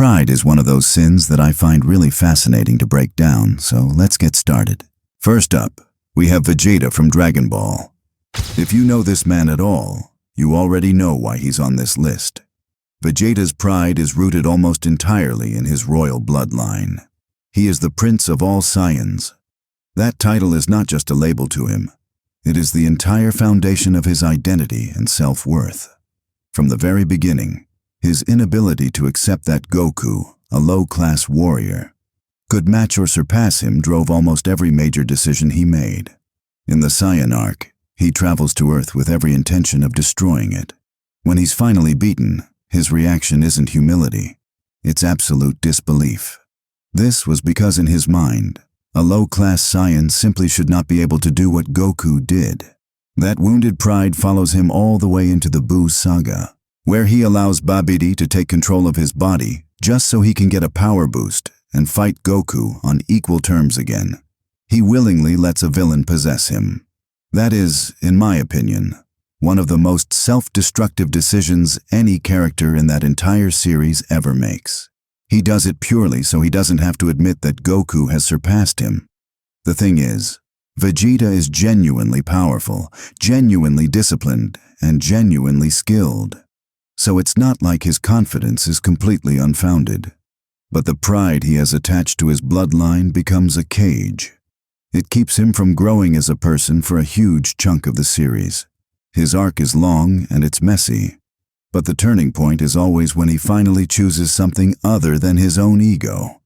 Pride is one of those sins that I find really fascinating to break down, so let's get started. First up, we have Vegeta from Dragon Ball. If you know this man at all, you already know why he's on this list. Vegeta's pride is rooted almost entirely in his royal bloodline. He is the Prince of all Saiyans. That title is not just a label to him. It is the entire foundation of his identity and self-worth. From the very beginning, his inability to accept that Goku, a low-class warrior, could match or surpass him drove almost every major decision he made. In the Saiyan arc, he travels to Earth with every intention of destroying it. When he's finally beaten, his reaction isn't humility, it's absolute disbelief. This was because in his mind, a low-class Saiyan simply should not be able to do what Goku did. That wounded pride follows him all the way into the Buu saga, where he allows Babidi to take control of his body just so he can get a power boost and fight Goku on equal terms again. He willingly lets a villain possess him. That is, in my opinion, one of the most self-destructive decisions any character in that entire series ever makes. He does it purely so he doesn't have to admit that Goku has surpassed him. The thing is, Vegeta is genuinely powerful, genuinely disciplined, and genuinely skilled. So it's not like his confidence is completely unfounded. But the pride he has attached to his bloodline becomes a cage. It keeps him from growing as a person for a huge chunk of the series. His arc is long and it's messy, but the turning point is always when he finally chooses something other than his own ego.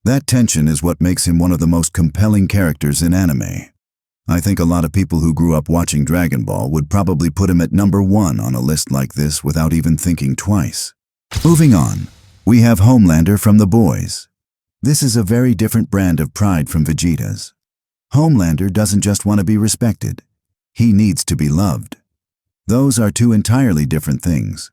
That tension is what makes him one of the most compelling characters in anime. I think a lot of people who grew up watching Dragon Ball would probably put him at number 1 on a list like this without even thinking twice. Moving on, we have Homelander from The Boys. This is a very different brand of pride from Vegeta's. Homelander doesn't just want to be respected. He needs to be loved. Those are two entirely different things.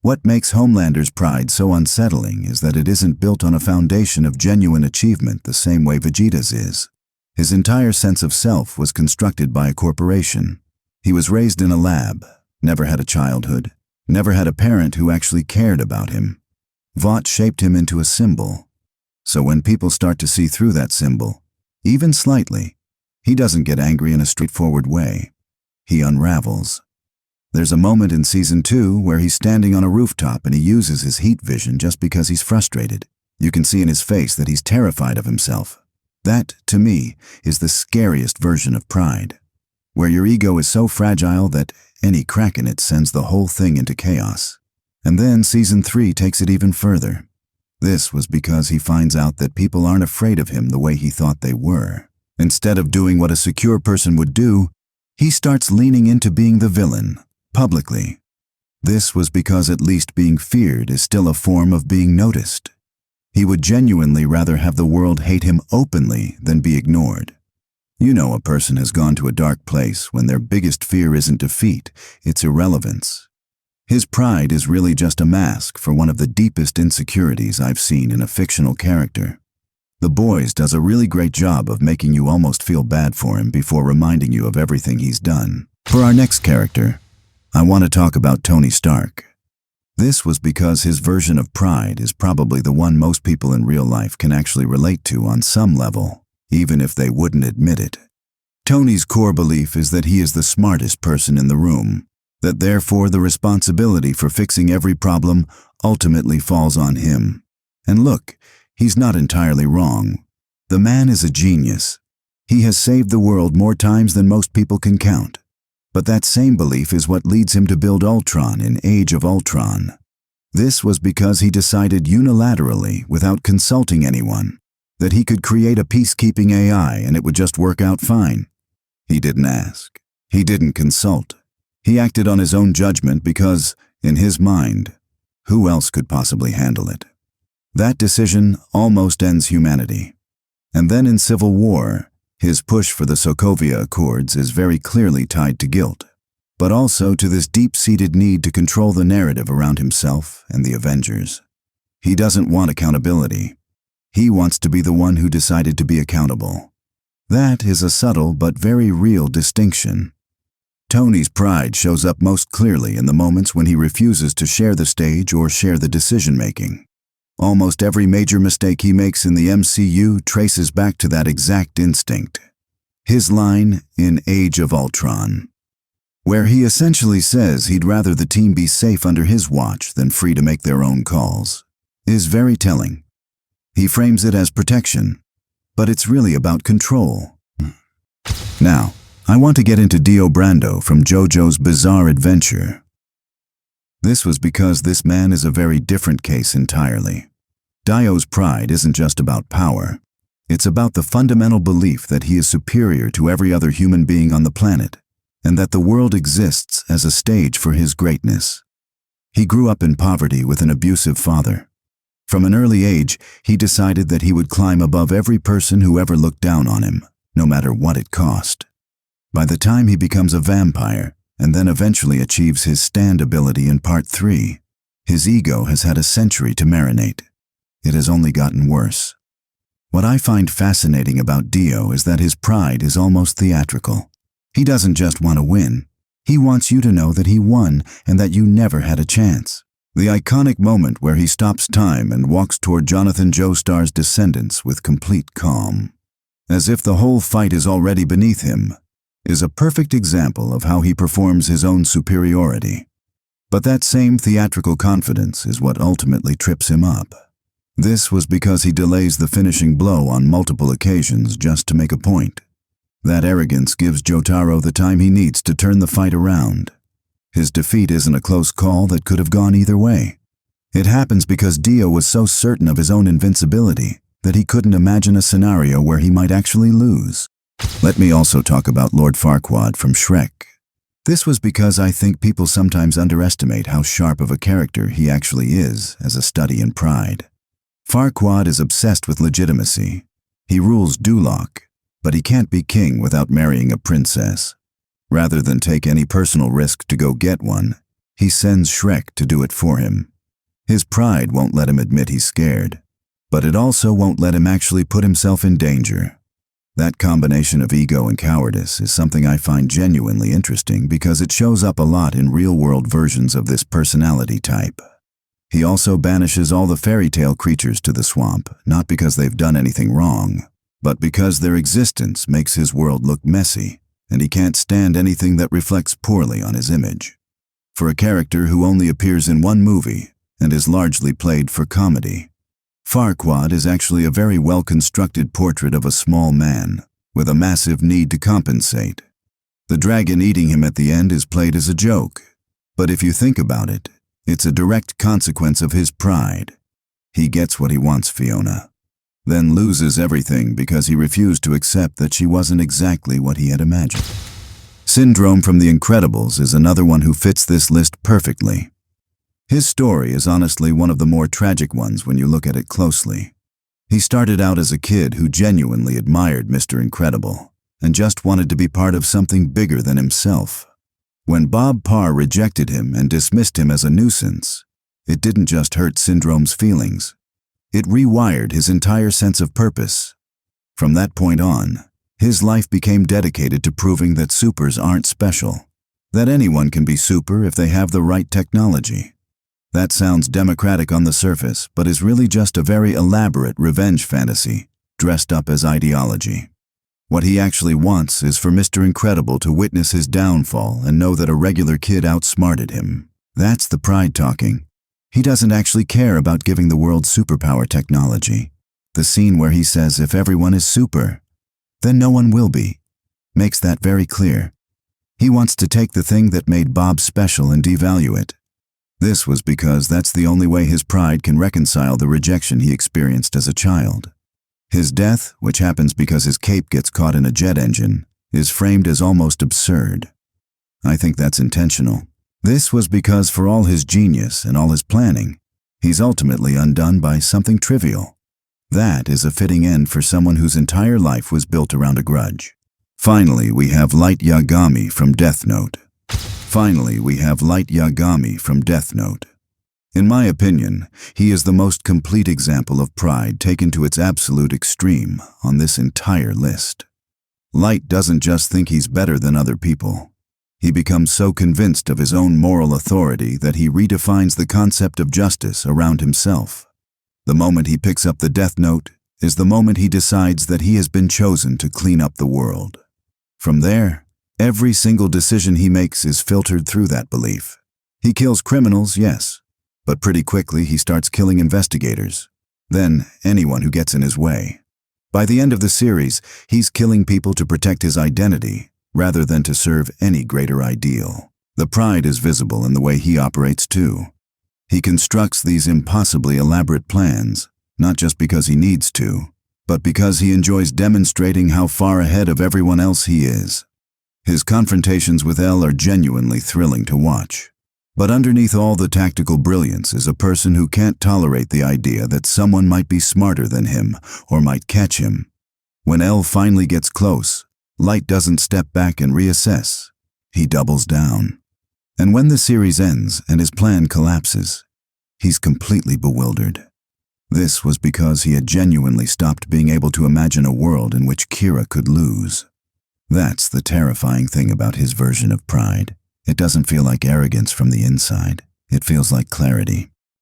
What makes Homelander's pride so unsettling is that it isn't built on a foundation of genuine achievement the same way Vegeta's is. His entire sense of self was constructed by a corporation. He was raised in a lab, never had a childhood, never had a parent who actually cared about him. Vought shaped him into a symbol. So when people start to see through that symbol, even slightly, he doesn't get angry in a straightforward way. He unravels. There's a moment in Season 2 where he's standing on a rooftop and he uses his heat vision just because he's frustrated. You can see in his face that he's terrified of himself. That, to me, is the scariest version of pride, where your ego is so fragile that any crack in it sends the whole thing into chaos. And then Season 3 takes it even further. This was because he finds out that people aren't afraid of him the way he thought they were. Instead of doing what a secure person would do, he starts leaning into being the villain, publicly. This was because at least being feared is still a form of being noticed. He would genuinely rather have the world hate him openly than be ignored. You know a person has gone to a dark place when their biggest fear isn't defeat, it's irrelevance. His pride is really just a mask for one of the deepest insecurities I've seen in a fictional character. The Boys does a really great job of making you almost feel bad for him before reminding you of everything he's done. For our next character, I want to talk about Tony Stark. This was because his version of pride is probably the one most people in real life can actually relate to on some level, even if they wouldn't admit it. Tony's core belief is that he is the smartest person in the room, that therefore the responsibility for fixing every problem ultimately falls on him. And look, he's not entirely wrong. The man is a genius. He has saved the world more times than most people can count. But that same belief is what leads him to build Ultron in Age of Ultron. This was because he decided unilaterally, without consulting anyone, that he could create a peacekeeping AI and it would just work out fine. He didn't ask. He didn't consult. He acted on his own judgment because, in his mind, who else could possibly handle it? That decision almost ends humanity. And then in Civil War, his push for the Sokovia Accords is very clearly tied to guilt, but also to this deep-seated need to control the narrative around himself and the Avengers. He doesn't want accountability. He wants to be the one who decided to be accountable. That is a subtle but very real distinction. Tony's pride shows up most clearly in the moments when he refuses to share the stage or share the decision-making. Almost every major mistake he makes in the MCU traces back to that exact instinct. His line in Age of Ultron, where he essentially says he'd rather the team be safe under his watch than free to make their own calls, is very telling. He frames it as protection, but it's really about control. Now, I want to get into Dio Brando from JoJo's Bizarre Adventure. This was because this man is a very different case entirely. Dio's pride isn't just about power. It's about the fundamental belief that he is superior to every other human being on the planet, and that the world exists as a stage for his greatness. He grew up in poverty with an abusive father. From an early age, he decided that he would climb above every person who ever looked down on him, no matter what it cost. By the time he becomes a vampire, and then eventually achieves his stand ability in Part 3, his ego has had a century to marinate. It has only gotten worse. What I find fascinating about Dio is that his pride is almost theatrical. He doesn't just want to win. He wants you to know that he won and that you never had a chance. The iconic moment where he stops time and walks toward Jonathan Joestar's descendants with complete calm, as if the whole fight is already beneath him, is a perfect example of how he performs his own superiority. But that same theatrical confidence is what ultimately trips him up. This was because he delays the finishing blow on multiple occasions just to make a point. That arrogance gives Jotaro the time he needs to turn the fight around. His defeat isn't a close call that could have gone either way. It happens because Dio was so certain of his own invincibility that he couldn't imagine a scenario where he might actually lose. Let me also talk about Lord Farquaad from Shrek. This was because I think people sometimes underestimate how sharp of a character he actually is as a study in pride. Farquaad is obsessed with legitimacy. He rules Duloc, but he can't be king without marrying a princess. Rather than take any personal risk to go get one, he sends Shrek to do it for him. His pride won't let him admit he's scared, but it also won't let him actually put himself in danger. That combination of ego and cowardice is something I find genuinely interesting because it shows up a lot in real-world versions of this personality type. He also banishes all the fairy tale creatures to the swamp, not because they've done anything wrong, but because their existence makes his world look messy, and he can't stand anything that reflects poorly on his image. For a character who only appears in one movie and is largely played for comedy, Farquaad is actually a very well-constructed portrait of a small man with a massive need to compensate. The dragon eating him at the end is played as a joke, but if you think about it, it's a direct consequence of his pride. He gets what he wants, Fiona, then loses everything because he refused to accept that she wasn't exactly what he had imagined. Syndrome from The Incredibles is another one who fits this list perfectly. His story is honestly one of the more tragic ones when you look at it closely. He started out as a kid who genuinely admired Mr. Incredible and just wanted to be part of something bigger than himself. When Bob Parr rejected him and dismissed him as a nuisance, it didn't just hurt Syndrome's feelings. It rewired his entire sense of purpose. From that point on, his life became dedicated to proving that supers aren't special, that anyone can be super if they have the right technology. That sounds democratic on the surface, but is really just a very elaborate revenge fantasy, dressed up as ideology. What he actually wants is for Mr. Incredible to witness his downfall and know that a regular kid outsmarted him. That's the pride talking. He doesn't actually care about giving the world superpower technology. The scene where he says if everyone is super, then no one will be, makes that very clear. He wants to take the thing that made Bob special and devalue it. This was because that's the only way his pride can reconcile the rejection he experienced as a child. His death, which happens because his cape gets caught in a jet engine, is framed as almost absurd. I think that's intentional. This was because for all his genius and all his planning, he's ultimately undone by something trivial. That is a fitting end for someone whose entire life was built around a grudge. Finally, we have Light Yagami from Death Note. In my opinion, he is the most complete example of pride taken to its absolute extreme on this entire list. Light doesn't just think he's better than other people. He becomes so convinced of his own moral authority that he redefines the concept of justice around himself. The moment he picks up the Death Note is the moment he decides that he has been chosen to clean up the world. From there, every single decision he makes is filtered through that belief. He kills criminals, yes, but pretty quickly he starts killing investigators. Then, anyone who gets in his way. By the end of the series, he's killing people to protect his identity, rather than to serve any greater ideal. The pride is visible in the way he operates too. He constructs these impossibly elaborate plans, not just because he needs to, but because he enjoys demonstrating how far ahead of everyone else he is. His confrontations with L are genuinely thrilling to watch. But underneath all the tactical brilliance is a person who can't tolerate the idea that someone might be smarter than him or might catch him. When L finally gets close, Light doesn't step back and reassess. He doubles down. And when the series ends and his plan collapses, he's completely bewildered. This was because he had genuinely stopped being able to imagine a world in which Kira could lose. That's the terrifying thing about his version of pride. It doesn't feel like arrogance from the inside. It feels like clarity.